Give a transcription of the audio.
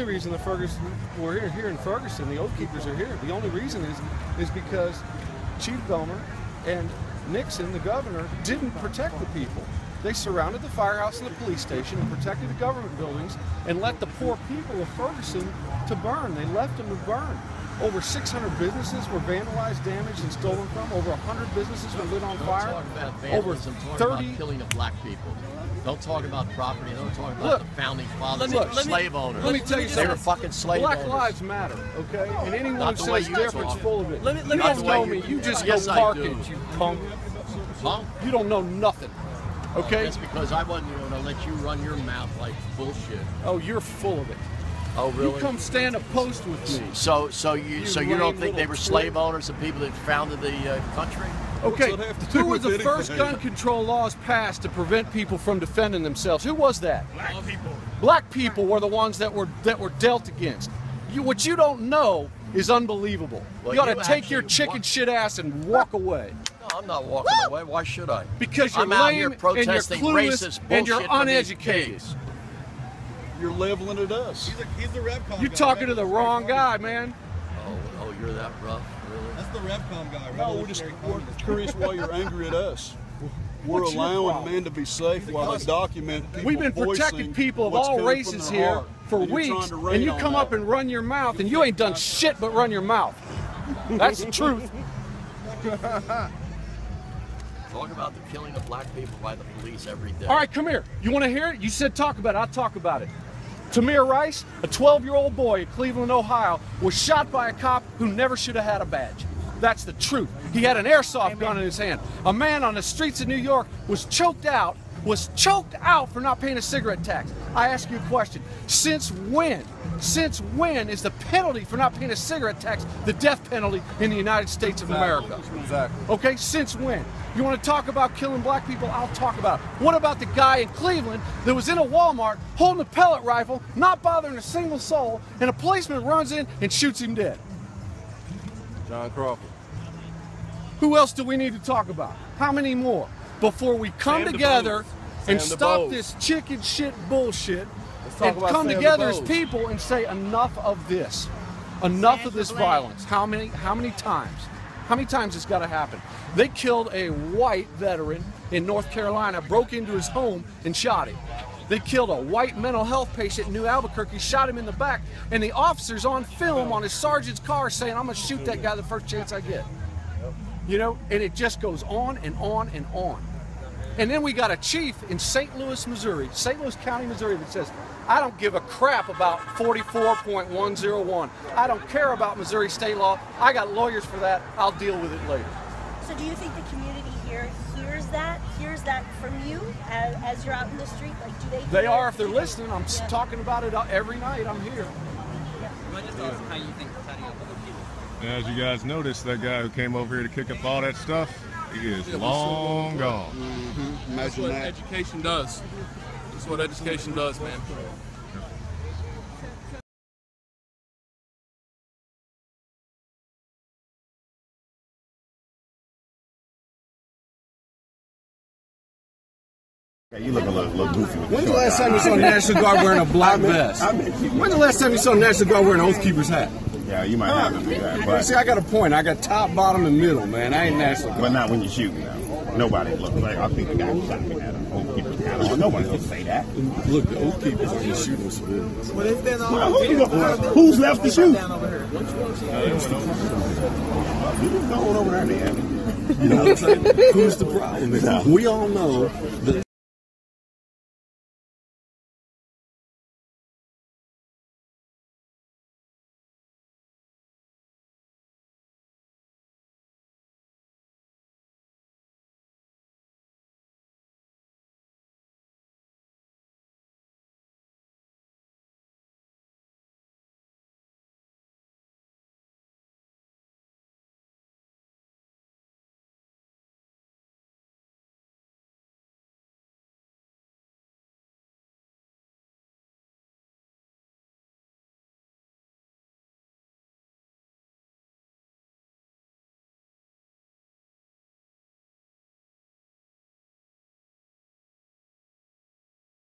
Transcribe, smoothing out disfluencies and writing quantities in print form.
only reason the Ferguson, we're here in Ferguson, the Oath Keepers are here. The only reason is because Chief Gomer and Nixon, the governor, didn't protect the people. They surrounded the firehouse and the police station and protected the government buildings and let the poor people of Ferguson to burn. They left them to burn. Over 600 businesses were vandalized, damaged, and stolen from. Over 100 businesses were lit on fire. Don't talk about vandalism, talk about killing of black people. Don't talk about property. Don't talk about the founding fathers, slave owners. Let me tell you something. They were fucking slave owners. Black lives matter, okay? And anyone who says different's full of it. Let You don't know me. You just go park it, you punk. Punk? You don't know nothing, okay? That's because I wasn't going to let you run your mouth like bullshit. Oh, you're full of it. Oh, really? You come stand a post with me. So you don't think they were slave owners, the people that founded the country? Okay, who was the first gun control laws passed to prevent people from defending themselves? Who was that? Black people. Black people were the ones that were dealt against. What you don't know is unbelievable. Well, you ought to take your chicken shit ass and walk away. No, I'm not walking away. Why should I? Because you're I'm out lame here and you're protesting clueless racist and you're bullshit from these uneducated. pigs. You're leveling at us. He's the RevCom You're guy, talking right? to the wrong guy, man. Oh, you're that rough, really? That's the RevCom guy. No, we're curious why you're angry at us. We're What's your allowing problem? men to be safe while they document people. We've been protecting voicing people of what's all coming races from their here heart. for And you're trying weeks, to rain and you on come that. up and run your mouth, and you ain't done shit but run your mouth. That's the truth. Talk about the killing of black people by the police every day. All right, come here. You want to hear it? You said talk about it. I'll talk about it. Tamir Rice, a 12-year-old boy in Cleveland, Ohio, was shot by a cop who never should have had a badge. That's the truth. He had an airsoft gun in his hand. A man on the streets of New York was choked out for not paying a cigarette tax. I ask you a question. Since when is the penalty for not paying a cigarette tax the death penalty in the United States of America? Exactly. Okay, since when? You want to talk about killing black people? I'll talk about it. What about the guy in Cleveland that was in a Walmart holding a pellet rifle, not bothering a single soul, and a policeman runs in and shoots him dead? John Crawford. Who else do we need to talk about? How many more before we come together and stop this chicken shit bullshit and come together as people and say enough of this, enough of this violence? How many times? How many times it's got to happen? They killed a white veteran in North Carolina, broke into his home and shot him. They killed a white mental health patient in New Albuquerque, shot him in the back, and the officer's on film on his sergeant's car saying, I'm going to shoot that guy the first chance I get. You know, and it just goes on and on and on. And then we got a chief in St. Louis, Missouri, St. Louis County, Missouri, that says, I don't give a crap about 44.101. I don't care about Missouri state law. I got lawyers for that. I'll deal with it later. So do you think the community here hears that from you as you're out in the street? Like, do they? They are if they're listening. I'm talking about it every night. I'm here. How you think we're cutting up other people? As you guys noticed, that guy who came over here to kick up all that stuff, he is long gone. Imagine That's what that. education does. That's what education does, man. You look a little goofy. When's the last time you saw National Guard wearing a black vest? When's the last time you saw National Guard wearing an Oath Keeper's hat? Yeah, you might have to do that. But See, I got a point. I got top, bottom, and middle, man. I ain't National Guard. but not when you shoot. Nobody looks like I think the guy who shot me had an Oath Keeper's hat on. Nobody's gonna say that. Look, the Oath Keepers are just shooting civilians. Who's left to shoot? Who's going over there, man? You know what I'm saying? Who's the problem? We all know that